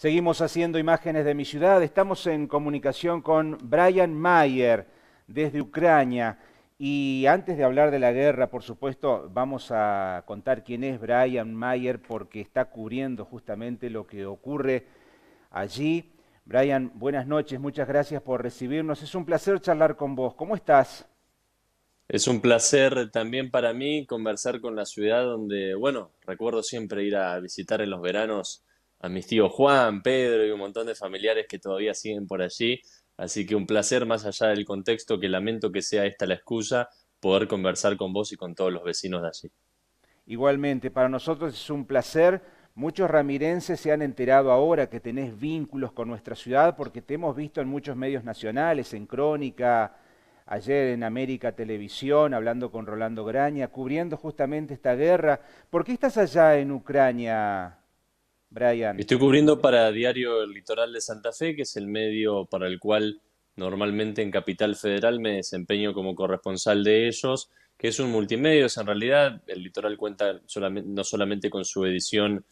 Seguimos haciendo imágenes de mi ciudad. Estamos en comunicación con Brian Mayer desde Ucrania. Y antes de hablar de la guerra, por supuesto, vamos a contar quién es Brian Mayer porque está cubriendo justamente lo que ocurre allí. Brian, buenas noches, muchas gracias por recibirnos. Es un placer charlar con vos. ¿Cómo estás? Es un placer también para mí conversar con la ciudad donde, bueno, recuerdo siempre ir a visitar en los veranos a mis tíos Juan, Pedro y un montón de familiares que todavía siguen por allí. Así que un placer más allá del contexto, que lamento que sea esta la excusa, poder conversar con vos y con todos los vecinos de allí. Igualmente, para nosotros es un placer. Muchos ramirenses se han enterado ahora que tenés vínculos con nuestra ciudad porque te hemos visto en muchos medios nacionales, en Crónica, ayer en América Televisión, hablando con Rolando Graña, cubriendo justamente esta guerra. ¿Por qué estás allá en Ucrania, Brian? Estoy cubriendo para Diario El Litoral de Santa Fe, que es el medio para el cual normalmente en Capital Federal me desempeño como corresponsal de ellos, que es un multimedios. En realidad, El Litoral cuenta no solamente con su edición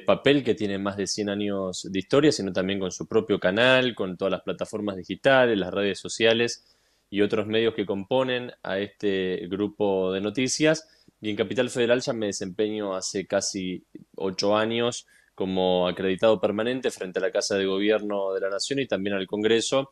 papel, que tiene más de 100 años de historia, sino también con su propio canal, con todas las plataformas digitales, las redes sociales y otros medios que componen a este grupo de noticias. Y en Capital Federal ya me desempeño hace casi 8 años como acreditado permanente frente a la Casa de Gobierno de la Nación y también al Congreso.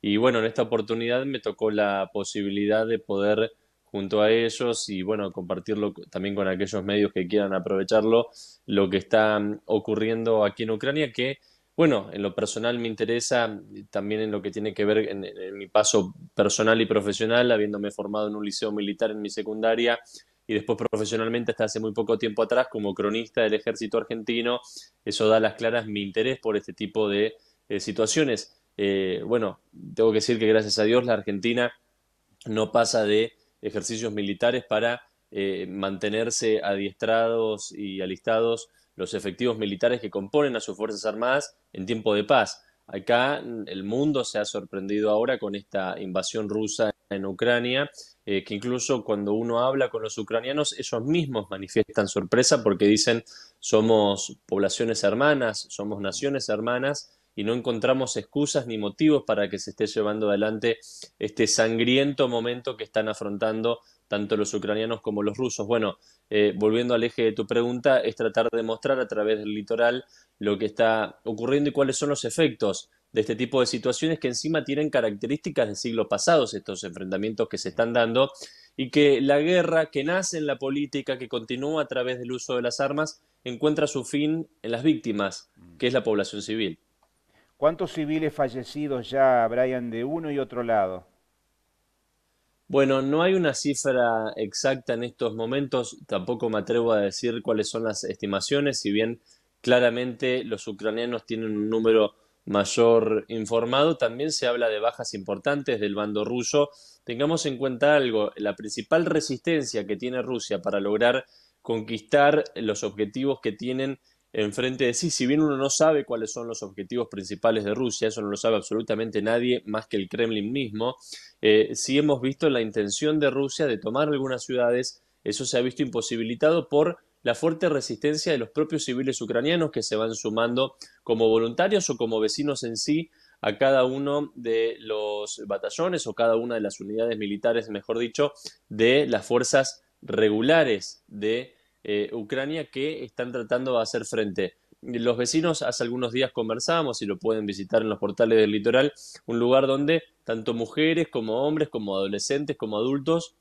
Y bueno, en esta oportunidad me tocó la posibilidad de poder junto a ellos y bueno, compartirlo también con aquellos medios que quieran aprovecharlo, lo que está ocurriendo aquí en Ucrania, que bueno, en lo personal me interesa también en lo que tiene que ver en mi paso personal y profesional, habiéndome formado en un liceo militar en mi secundaria y después profesionalmente hasta hace muy poco tiempo atrás como cronista del ejército argentino. Eso da a las claras mi interés por este tipo de situaciones. Bueno, tengo que decir que gracias a Dios la Argentina no pasa de ejercicios militares para mantenerse adiestrados y alistados los efectivos militares que componen a sus Fuerzas Armadas en tiempo de paz. Acá el mundo se ha sorprendido ahora con esta invasión rusa en Ucrania, que incluso cuando uno habla con los ucranianos, ellos mismos manifiestan sorpresa porque dicen somos poblaciones hermanas, somos naciones hermanas y no encontramos excusas ni motivos para que se esté llevando adelante este sangriento momento que están afrontando tanto los ucranianos como los rusos. Bueno, volviendo al eje de tu pregunta, es tratar de mostrar a través del litoral lo que está ocurriendo y cuáles son los efectos de este tipo de situaciones que encima tienen características de siglos pasados, estos enfrentamientos que se están dando, y que la guerra que nace en la política, que continúa a través del uso de las armas, encuentra su fin en las víctimas, que es la población civil. ¿Cuántos civiles fallecidos ya, Brian, de uno y otro lado? Bueno, no hay una cifra exacta en estos momentos, tampoco me atrevo a decir cuáles son las estimaciones, si bien claramente los ucranianos tienen un número mayor informado, también se habla de bajas importantes del bando ruso. Tengamos en cuenta algo, la principal resistencia que tiene Rusia para lograr conquistar los objetivos que tienen enfrente de sí, si bien uno no sabe cuáles son los objetivos principales de Rusia, eso no lo sabe absolutamente nadie más que el Kremlin mismo. Sí hemos visto la intención de Rusia de tomar algunas ciudades. Eso se ha visto imposibilitado por la fuerte resistencia de los propios civiles ucranianos que se van sumando como voluntarios o como vecinos en sí a cada uno de los batallones o cada una de las unidades militares, mejor dicho, de las fuerzas regulares de Ucrania que están tratando de hacer frente. Los vecinos hace algunos días conversábamos y lo pueden visitar en los portales del litoral, un lugar donde tanto mujeres como hombres, como adolescentes, como adultos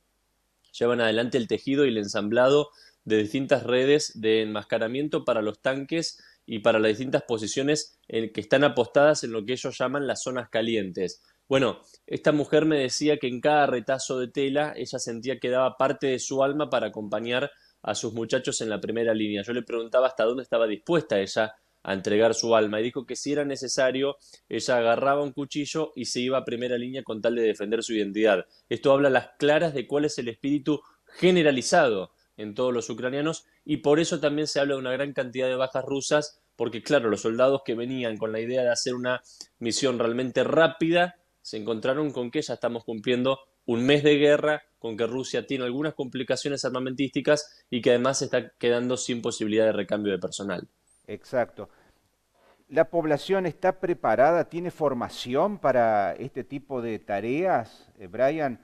llevan adelante el tejido y el ensamblado de distintas redes de enmascaramiento para los tanques y para las distintas posiciones que están apostadas en lo que ellos llaman las zonas calientes. Bueno, esta mujer me decía que en cada retazo de tela ella sentía que daba parte de su alma para acompañar a sus muchachos en la primera línea. Yo le preguntaba hasta dónde estaba dispuesta ella a entregar su alma y dijo que si era necesario, ella agarraba un cuchillo y se iba a primera línea con tal de defender su identidad. Esto habla a las claras de cuál es el espíritu generalizado en todos los ucranianos y por eso también se habla de una gran cantidad de bajas rusas, porque claro, los soldados que venían con la idea de hacer una misión realmente rápida se encontraron con que ya estamos cumpliendo un mes de guerra, con que Rusia tiene algunas complicaciones armamentísticas y que además se está quedando sin posibilidad de recambio de personal. Exacto. ¿La población está preparada, tiene formación para este tipo de tareas? Brian,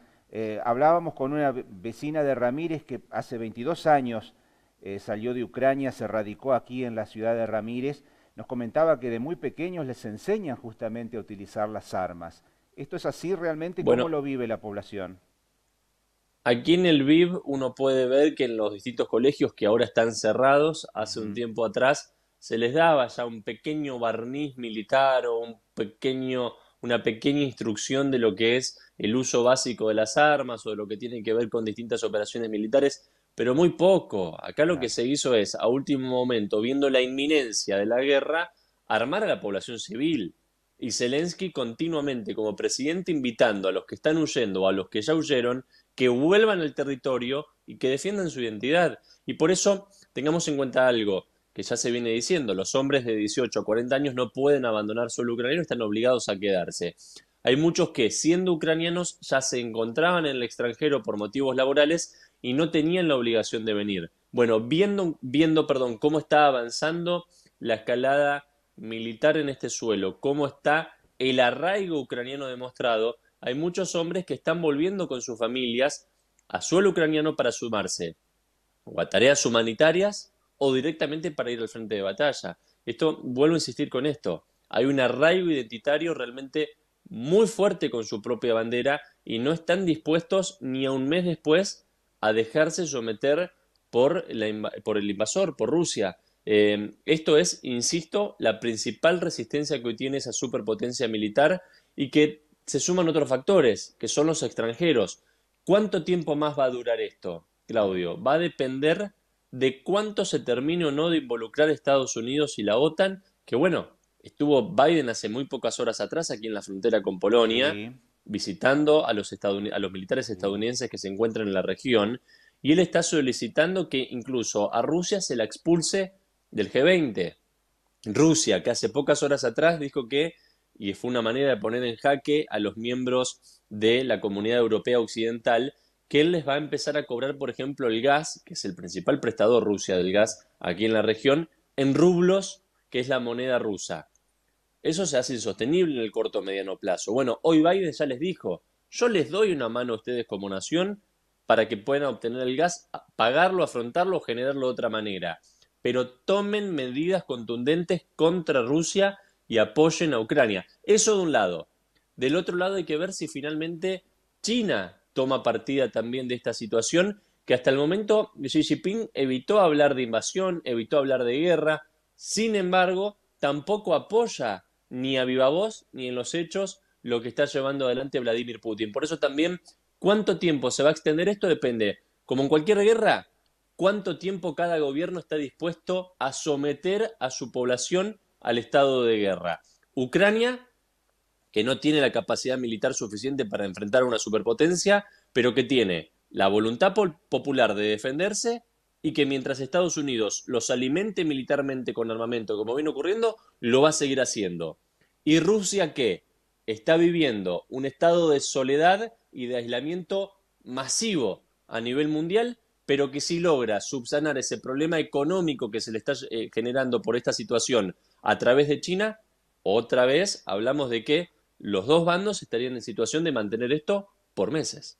hablábamos con una vecina de Ramírez que hace 22 años salió de Ucrania, se radicó aquí en la ciudad de Ramírez. Nos comentaba que de muy pequeños les enseñan justamente a utilizar las armas. ¿Esto es así realmente? ¿Cómo Bueno, lo vive la población? aquí en el VIV uno puede ver que en los distintos colegios que ahora están cerrados, hace un Ujú. tiempo atrás se les daba ya un pequeño barniz militar o una pequeña instrucción de lo que es el uso básico de las armas o de lo que tiene que ver con distintas operaciones militares, pero muy poco. Acá lo que Claro. se hizo es, a último momento, viendo la inminencia de la guerra, armar a la población civil. Y Zelensky continuamente como presidente invitando a los que están huyendo o a los que ya huyeron que vuelvan al territorio y que defiendan su identidad. Y por eso tengamos en cuenta algo que ya se viene diciendo, los hombres de 18 a 40 años no pueden abandonar suelo ucraniano, están obligados a quedarse. Hay muchos que, siendo ucranianos, ya se encontraban en el extranjero por motivos laborales y no tenían la obligación de venir. Bueno, viendo cómo está avanzando la escalada militar en este suelo, cómo está el arraigo ucraniano demostrado, hay muchos hombres que están volviendo con sus familias a suelo ucraniano para sumarse o a tareas humanitarias o directamente para ir al frente de batalla. Esto, vuelvo a insistir con esto, hay un arraigo identitario realmente muy fuerte con su propia bandera y no están dispuestos ni a un mes después a dejarse someter por el invasor, por Rusia. Esto es, insisto, la principal resistencia que hoy tiene esa superpotencia militar y que se suman otros factores, que son los extranjeros. ¿Cuánto tiempo más va a durar esto, Claudio? Va a depender de cuánto se termine o no de involucrar Estados Unidos y la OTAN, que bueno, estuvo Biden hace muy pocas horas atrás aquí en la frontera con Polonia, Sí, visitando a los militares sí. estadounidenses que se encuentran en la región, y él está solicitando que incluso a Rusia se la expulse del G20. Rusia, que hace pocas horas atrás dijo que, y fue una manera de poner en jaque a los miembros de la Comunidad Europea Occidental, que él les va a empezar a cobrar, por ejemplo, el gas, que es el principal prestador Rusia del gas aquí en la región, en rublos, que es la moneda rusa. Eso se hace insostenible en el corto o mediano plazo. Bueno, hoy Biden ya les dijo, yo les doy una mano a ustedes como nación para que puedan obtener el gas, pagarlo, afrontarlo o generarlo de otra manera. Pero tomen medidas contundentes contra Rusia y apoyen a Ucrania. Eso de un lado. Del otro lado hay que ver si finalmente China toma partida también de esta situación, que hasta el momento Xi Jinping evitó hablar de invasión, evitó hablar de guerra, sin embargo, tampoco apoya ni a viva voz ni en los hechos lo que está llevando adelante Vladimir Putin. Por eso también, ¿cuánto tiempo se va a extender esto? Depende, como en cualquier guerra, cuánto tiempo cada gobierno está dispuesto a someter a su población al estado de guerra. Ucrania, que no tiene la capacidad militar suficiente para enfrentar a una superpotencia, pero que tiene la voluntad popular de defenderse y que mientras Estados Unidos los alimente militarmente con armamento, como viene ocurriendo, lo va a seguir haciendo. Y Rusia, que está viviendo un estado de soledad y de aislamiento masivo a nivel mundial, pero que sí logra subsanar ese problema económico que se le está generando por esta situación a través de China. Otra vez hablamos de que los dos bandos estarían en situación de mantener esto por meses.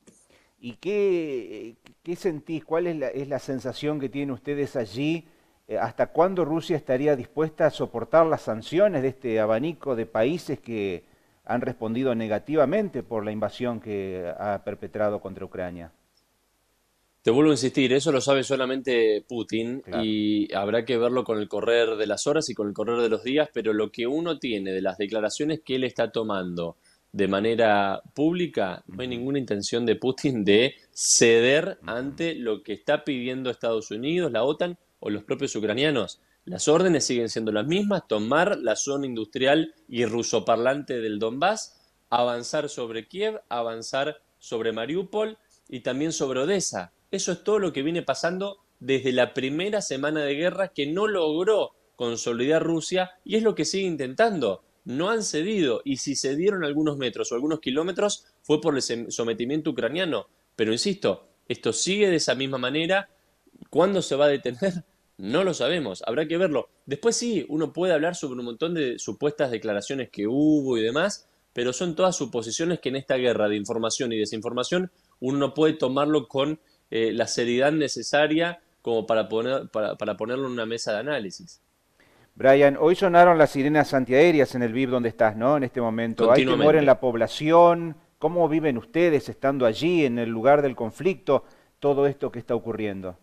¿Y qué sentís? ¿Cuál es la sensación que tienen ustedes allí? ¿Hasta cuándo Rusia estaría dispuesta a soportar las sanciones de este abanico de países que han respondido negativamente por la invasión que ha perpetrado contra Ucrania? Te vuelvo a insistir, eso lo sabe solamente Putin Claro. y habrá que verlo con el correr de las horas y con el correr de los días, pero lo que uno tiene de las declaraciones que él está tomando de manera pública, no hay Ujú, ninguna intención de Putin de ceder ujú. ante lo que está pidiendo Estados Unidos, la OTAN o los propios ucranianos. Las órdenes siguen siendo las mismas, tomar la zona industrial y rusoparlante del Donbass, avanzar sobre Kiev, avanzar sobre Mariupol y también sobre Odessa. Eso es todo lo que viene pasando desde la primera semana de guerra que no logró consolidar Rusia y es lo que sigue intentando. No han cedido y si cedieron algunos metros o algunos kilómetros fue por el sometimiento ucraniano. Pero insisto, esto sigue de esa misma manera. ¿Cuándo se va a detener? No lo sabemos, habrá que verlo. Después sí, uno puede hablar sobre un montón de supuestas declaraciones que hubo y demás, pero son todas suposiciones que en esta guerra de información y desinformación uno no puede tomarlo con la seriedad necesaria como para ponerlo en una mesa de análisis. Brian, hoy sonaron las sirenas antiaéreas en el VIP donde estás, ¿no? En este momento. ¿Hay temor en Continuamente. la población? ¿Cómo viven ustedes estando allí, en el lugar del conflicto, todo esto que está ocurriendo?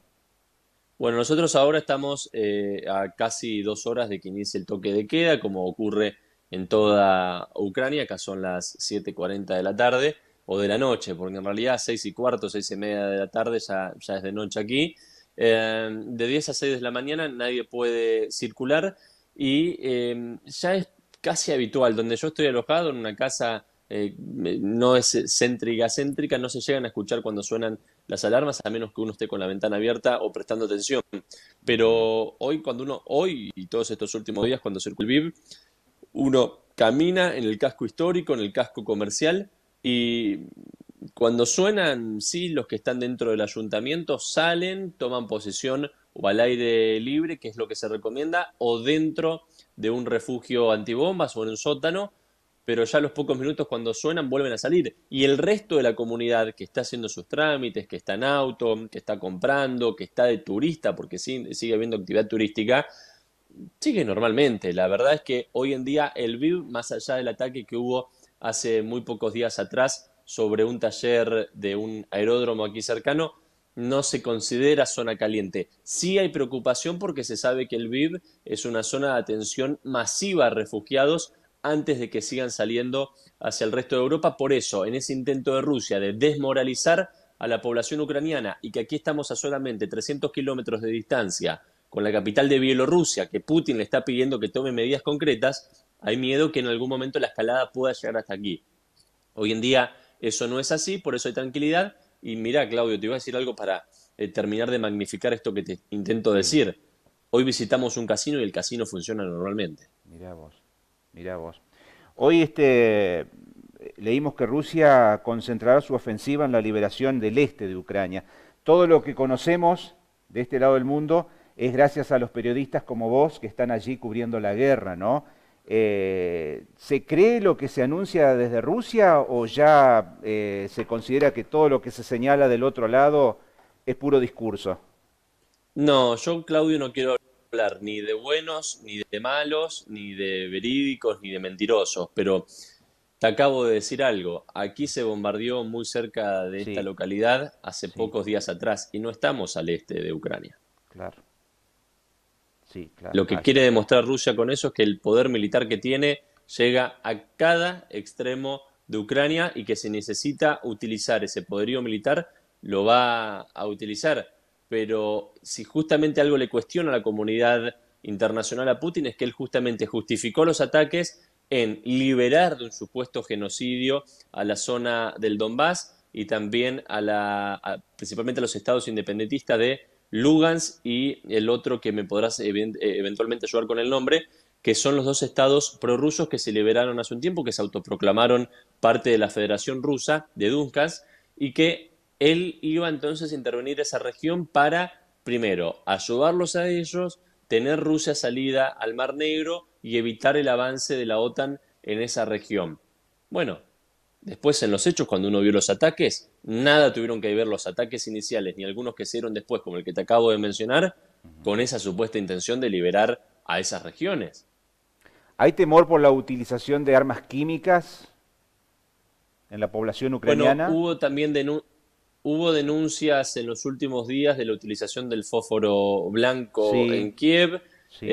Bueno, nosotros ahora estamos a casi 2 horas de que inicie el toque de queda, como ocurre en toda Ucrania. Acá son las 7:40 de la tarde o de la noche, porque en realidad 6:15, 6:30 de la tarde ya es de noche aquí. De 10 a 6 de la mañana nadie puede circular y ya es casi habitual. Donde yo estoy alojado, en una casa no es céntrica, no se llegan a escuchar cuando suenan las alarmas, a menos que uno esté con la ventana abierta o prestando atención. Ujú. Pero hoy y todos estos últimos días, cuando circula el VIP, uno camina en el casco histórico, en el casco comercial, y cuando suenan, sí, los que están dentro del ayuntamiento salen, toman posesión o al aire libre, que es lo que se recomienda, o dentro de un refugio antibombas o en un sótano, pero ya a los pocos minutos cuando suenan vuelven a salir. Y el resto de la comunidad que está haciendo sus trámites, que está en auto, que está comprando, que está de turista, porque sí, sigue habiendo actividad turística, sigue normalmente. La verdad es que hoy en día el VIV, más allá del ataque que hubo hace muy pocos días atrás sobre un taller de un aeródromo aquí cercano, no se considera zona caliente. Sí hay preocupación porque se sabe que el VIV es una zona de atención masiva a refugiados antes de que sigan saliendo hacia el resto de Europa. Por eso, en ese intento de Rusia de desmoralizar a la población ucraniana y que aquí estamos a solamente 300 kilómetros de distancia con la capital de Bielorrusia, que Putin le está pidiendo que tome medidas concretas, hay miedo que en algún momento la escalada pueda llegar hasta aquí. Hoy en día eso no es así, por eso hay tranquilidad. Y mira, Claudio, te iba a decir algo para terminar de magnificar esto que te intento Sí, decir. Hoy visitamos un casino y el casino funciona normalmente. mirá vos, mirá vos. Hoy leímos que Rusia concentrará su ofensiva en la liberación del este de Ucrania. Todo lo que conocemos de este lado del mundo es gracias a los periodistas como vos que están allí cubriendo la guerra, ¿no? ¿Se cree lo que se anuncia desde Rusia o ya se considera que todo lo que se señala del otro lado es puro discurso? No, yo, Claudio, no quiero hablar ni de buenos, ni de malos, ni de verídicos, ni de mentirosos, pero te acabo de decir algo. Aquí se bombardeó muy cerca de esta Sí, localidad hace sí, pocos días atrás y no estamos al este de Ucrania. claro, sí, claro. Lo que quiere demostrar Rusia con eso es que el poder militar que tiene llega a cada extremo de Ucrania y que si necesita utilizar ese poderío militar, lo va a utilizar. Pero si justamente algo le cuestiona a la comunidad internacional a Putin es que él justamente justificó los ataques en liberar de un supuesto genocidio a la zona del Donbass y también principalmente a los estados independentistas de Lugansk y el otro que me podrás eventualmente ayudar con el nombre, que son los dos estados prorrusos que se liberaron hace un tiempo, que se autoproclamaron parte de la Federación Rusa de Donbass y que él iba entonces a intervenir esa región para, primero, ayudarlos a ellos, tener Rusia salida al Mar Negro y evitar el avance de la OTAN en esa región. Bueno, después en los hechos, cuando uno vio los ataques, nada tuvieron que ver los ataques iniciales, ni algunos que se dieron después, como el que te acabo de mencionar, Ujú. con esa supuesta intención de liberar a esas regiones. ¿Hay temor por la utilización de armas químicas en la población Bueno, ucraniana? hubo denuncias en los últimos días de la utilización del fósforo blanco Sí, en Kiev. sí,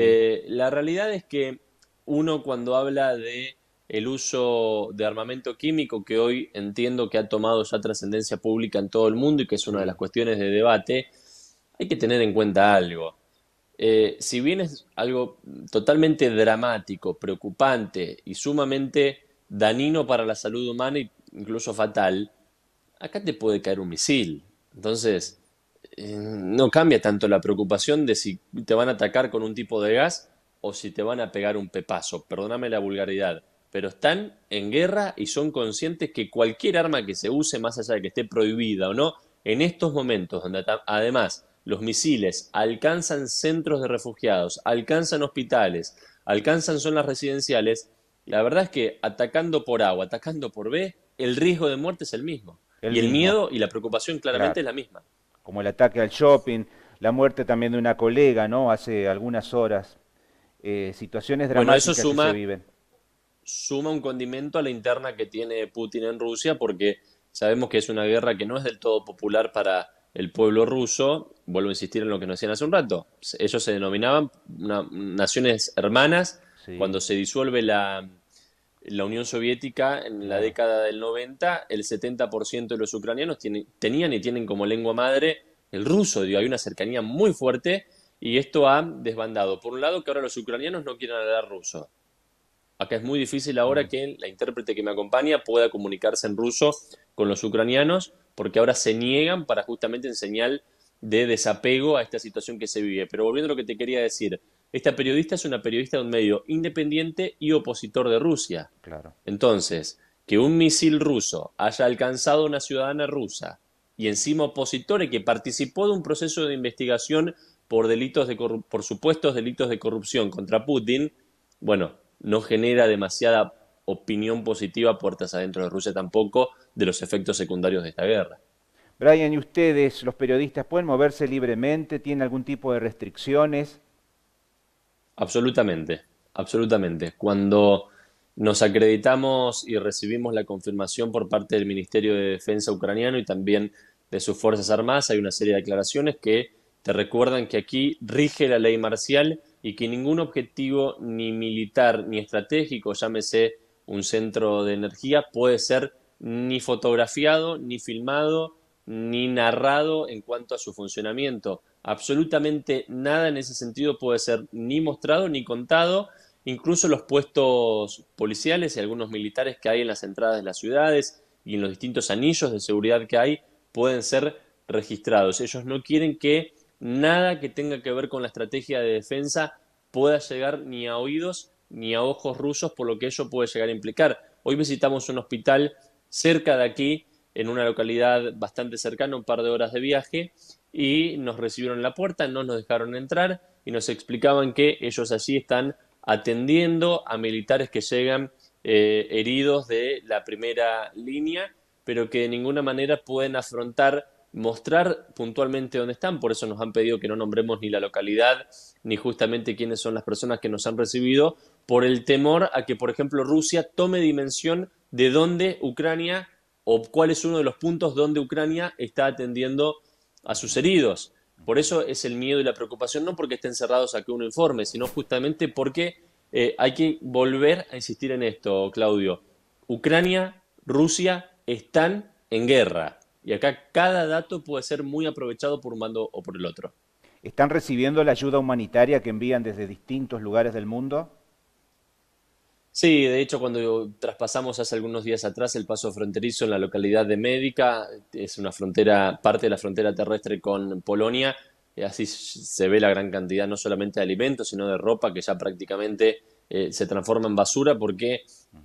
La realidad es que uno cuando habla de el uso de armamento químico, que hoy entiendo que ha tomado ya trascendencia pública en todo el mundo y que es una de las sí. cuestiones de debate, hay que tener en cuenta algo. Si bien es algo totalmente dramático, preocupante y sumamente dañino para la salud humana e incluso fatal, acá te puede caer un misil. Entonces, no cambia tanto la preocupación de si te van a atacar con un tipo de gas o si te van a pegar un pepazo. Perdóname la vulgaridad. Pero están en guerra y son conscientes que cualquier arma que se use, más allá de que esté prohibida o no, en estos momentos, donde además los misiles alcanzan centros de refugiados, alcanzan hospitales, alcanzan zonas residenciales, la verdad es que atacando por A o atacando por B, el riesgo de muerte es el mismo. El Y el mismo, miedo y la preocupación claramente claro. es la misma. Como el ataque al shopping, la muerte también de una colega, ¿no? Hace algunas horas. Situaciones Bueno, eso dramáticas que se viven. suma un condimento a la interna que tiene Putin en Rusia, porque sabemos que es una guerra que no es del todo popular para el pueblo ruso. Vuelvo a insistir en lo que nos decían hace un rato. Ellos se denominaban naciones hermanas. Sí, Cuando se disuelve la Unión Soviética en la claro. década del 90, el 70% de los ucranianos tenían y tienen como lengua madre el ruso. Digo, hay una cercanía muy fuerte y esto ha desbandado. Por un lado, que ahora los ucranianos no quieren hablar ruso. Acá es muy difícil ahora Mm. que la intérprete que me acompaña pueda comunicarse en ruso con los ucranianos, porque ahora se niegan para justamente en señal de desapego a esta situación que se vive. Pero volviendo a lo que te quería decir, esta periodista es una periodista de un medio independiente y opositor de Rusia. Claro. Entonces, que un misil ruso haya alcanzado a una ciudadana rusa y encima opositor y que participó de un proceso de investigación por por supuestos delitos de corrupción contra Putin, bueno, no genera demasiada opinión positiva puertas adentro de Rusia tampoco de los efectos secundarios de esta guerra. Brian, ¿y ustedes, los periodistas, pueden moverse libremente? ¿Tienen algún tipo de restricciones? Absolutamente, absolutamente. Cuando nos acreditamos y recibimos la confirmación por parte del Ministerio de Defensa ucraniano y también de sus Fuerzas Armadas, hay una serie de declaraciones que te recuerdan que aquí rige la ley marcial y que ningún objetivo ni militar ni estratégico, llámese un centro de energía, puede ser ni fotografiado, ni filmado, ni narrado en cuanto a su funcionamiento. Absolutamente nada en ese sentido puede ser ni mostrado ni contado. Incluso los puestos policiales y algunos militares que hay en las entradas de las ciudades y en los distintos anillos de seguridad que hay pueden ser registrados. Ellos no quieren que nada que tenga que ver con la estrategia de defensa pueda llegar ni a oídos ni a ojos rusos, por lo que ello puede llegar a implicar. Hoy visitamos un hospital cerca de aquí, en una localidad bastante cercana, un par de horas de viaje, y nos recibieron en la puerta, no nos dejaron entrar y nos explicaban que ellos allí están atendiendo a militares que llegan heridos de la primera línea, pero que de ninguna manera pueden afrontar, mostrar puntualmente dónde están. Por eso nos han pedido que no nombremos ni la localidad ni justamente quiénes son las personas que nos han recibido, por el temor a que, por ejemplo, Rusia tome dimensión de dónde Ucrania o cuál es uno de los puntos donde Ucrania está atendiendo a sus heridos. Por eso es el miedo y la preocupación, no porque estén cerrados a que uno informe, sino justamente porque hay que volver a insistir en esto, Claudio. Ucrania, Rusia están en guerra. Y acá cada dato puede ser muy aprovechado por un bando o por el otro. ¿Están recibiendo la ayuda humanitaria que envían desde distintos lugares del mundo? Sí, de hecho, cuando traspasamos hace algunos días atrás el paso fronterizo en la localidad de Médica, es una frontera, parte de la frontera terrestre con Polonia, y así se ve la gran cantidad no solamente de alimentos, sino de ropa que ya prácticamente se transforma en basura porque,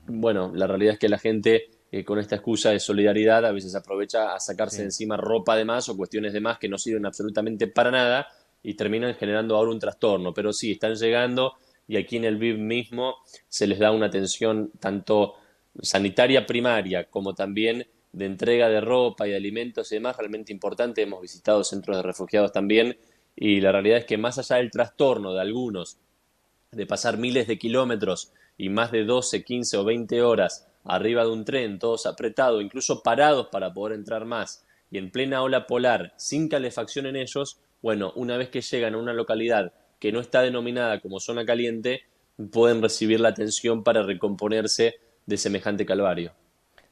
bueno, la realidad es que la gente con esta excusa de solidaridad a veces aprovecha a sacarse de Sí. encima ropa de más o cuestiones de más que no sirven absolutamente para nada y terminan generando ahora un trastorno. Pero sí, están llegando y aquí en el BID mismo se les da una atención tanto sanitaria primaria como también de entrega de ropa y de alimentos y demás realmente importante. Hemos visitado centros de refugiados también y la realidad es que más allá del trastorno de algunos de pasar miles de kilómetros y más de 12, 15 o 20 horas arriba de un tren, todos apretados, incluso parados para poder entrar más, y en plena ola polar, sin calefacción en ellos, bueno, una vez que llegan a una localidad que no está denominada como zona caliente, pueden recibir la atención para recomponerse de semejante calvario.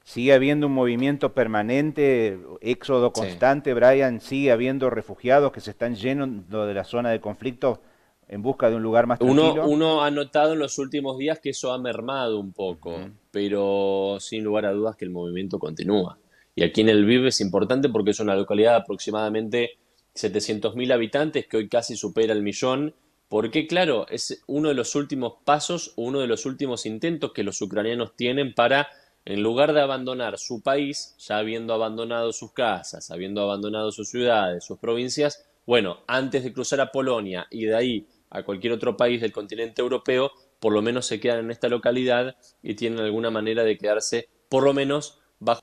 ¿Sigue habiendo un movimiento permanente, éxodo Sí. constante, Brian? ¿Sigue habiendo refugiados que se están yendo de la zona de conflicto en busca de un lugar más tranquilo? Uno ha notado en los últimos días que eso ha mermado un poco, Ujú. pero sin lugar a dudas que el movimiento continúa. Y aquí en el Vive es importante porque es una localidad de aproximadamente 700.000 habitantes que hoy casi supera el millón, porque claro, es uno de los últimos pasos, uno de los últimos intentos que los ucranianos tienen para, en lugar de abandonar su país, ya habiendo abandonado sus casas, habiendo abandonado sus ciudades, sus provincias, bueno, antes de cruzar a Polonia y de ahí a cualquier otro país del continente europeo, por lo menos se quedan en esta localidad y tienen alguna manera de quedarse, por lo menos, bajo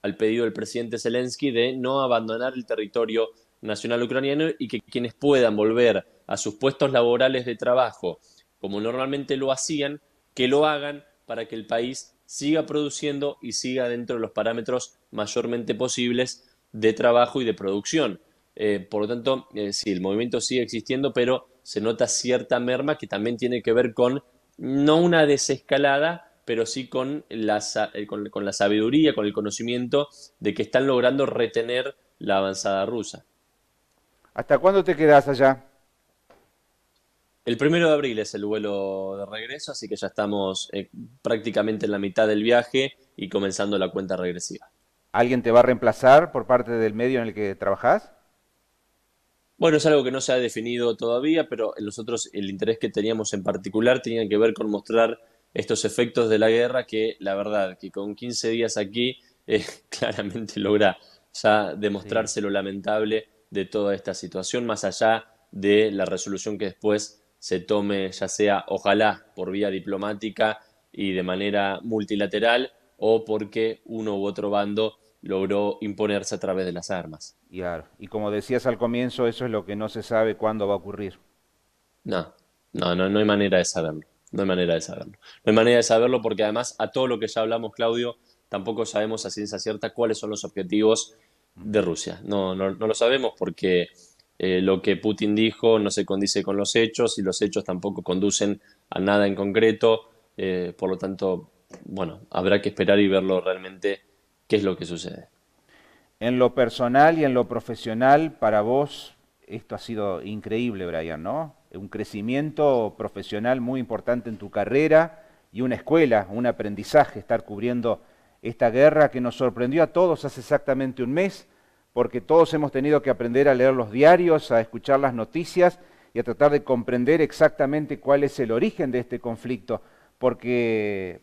al pedido del presidente Zelensky de no abandonar el territorio nacional ucraniano y que quienes puedan volver a sus puestos laborales de trabajo, como normalmente lo hacían, que lo hagan para que el país siga produciendo y siga dentro de los parámetros mayormente posibles de trabajo y de producción. Por lo tanto, sí, el movimiento sigue existiendo, pero se nota cierta merma que también tiene que ver con no una desescalada, pero sí con la sabiduría, con el conocimiento de que están logrando retener la avanzada rusa. ¿Hasta cuándo te quedás allá? El 1 de abril es el vuelo de regreso, así que ya estamos prácticamente en la mitad del viaje y comenzando la cuenta regresiva. ¿Alguien te va a reemplazar por parte del medio en el que trabajás? Bueno, es algo que no se ha definido todavía, pero en nosotros el interés que teníamos en particular tenía que ver con mostrar estos efectos de la guerra que la verdad que con 15 días aquí claramente logra ya Sí. demostrarse lo lamentable de toda esta situación, más allá de la resolución que después se tome, ya sea ojalá por vía diplomática y de manera multilateral o porque uno u otro bando logró imponerse a través de las armas. Claro. Y como decías al comienzo, eso es lo que no se sabe cuándo va a ocurrir. No, no hay manera de saberlo. No hay manera de saberlo. No hay manera de saberlo porque además a todo lo que ya hablamos, Claudio, tampoco sabemos a ciencia cierta cuáles son los objetivos de Rusia. No lo sabemos porque lo que Putin dijo no se condice con los hechos y los hechos tampoco conducen a nada en concreto. Por lo tanto, bueno, habrá que esperar y verlo realmente qué es lo que sucede. En lo personal y en lo profesional, para vos, esto ha sido increíble, Brian, ¿no? Un crecimiento profesional muy importante en tu carrera y una escuela, un aprendizaje, estar cubriendo esta guerra que nos sorprendió a todos hace exactamente un mes, porque todos hemos tenido que aprender a leer los diarios, a escuchar las noticias y a tratar de comprender exactamente cuál es el origen de este conflicto, porque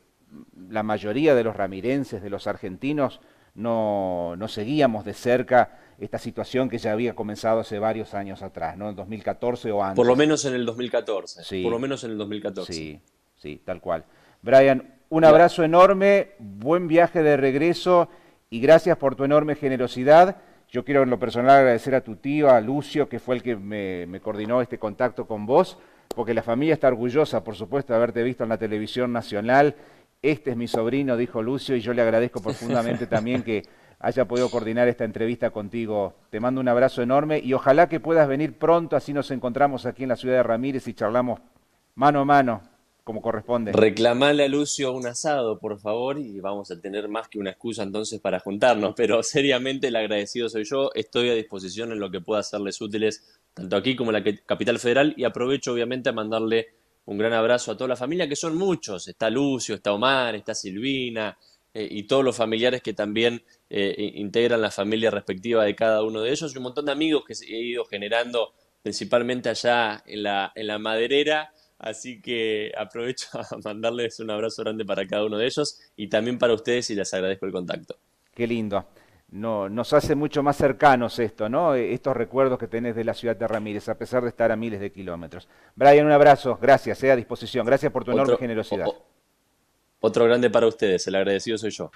la mayoría de los ramirenses, de los argentinos, no seguíamos de cerca esta situación que ya había comenzado hace varios años atrás, ¿no? En 2014 o Por lo antes. menos en el 2014. Por lo Sí, menos en el 2014. sí, sí, tal cual. Brian, un La- abrazo enorme, buen viaje de regreso y gracias por tu enorme generosidad. Yo quiero en lo personal agradecer a tu tío, a Lucio, que fue el que me coordinó este contacto con vos, porque la familia está orgullosa, por supuesto, de haberte visto en la televisión nacional. Este es mi sobrino, dijo Lucio, y yo le agradezco profundamente también que haya podido coordinar esta entrevista contigo. Te mando un abrazo enorme y ojalá que puedas venir pronto, así nos encontramos aquí en la ciudad de Ramírez y charlamos mano a mano, como corresponde. Reclamale a Lucio un asado, por favor, y vamos a tener más que una excusa entonces para juntarnos. Pero seriamente el agradecido soy yo. Estoy a disposición en lo que pueda serles útiles, tanto aquí como en la capital federal. Y aprovecho, obviamente, a mandarle un gran abrazo a toda la familia, que son muchos. Está Lucio, está Omar, está Silvina, y todos los familiares que también integran la familia respectiva de cada uno de ellos. Y un montón de amigos que he ido generando, principalmente allá en la maderera. Así que aprovecho a mandarles un abrazo grande para cada uno de ellos y también para ustedes y les agradezco el contacto. Qué lindo. No, nos hace mucho más cercanos esto, ¿no? Estos recuerdos que tenés de la ciudad de Ramírez, a pesar de estar a miles de kilómetros. Brian, un abrazo, gracias, a disposición. Gracias por tu enorme Otro, o- generosidad. o- otro grande para ustedes, el agradecido soy yo.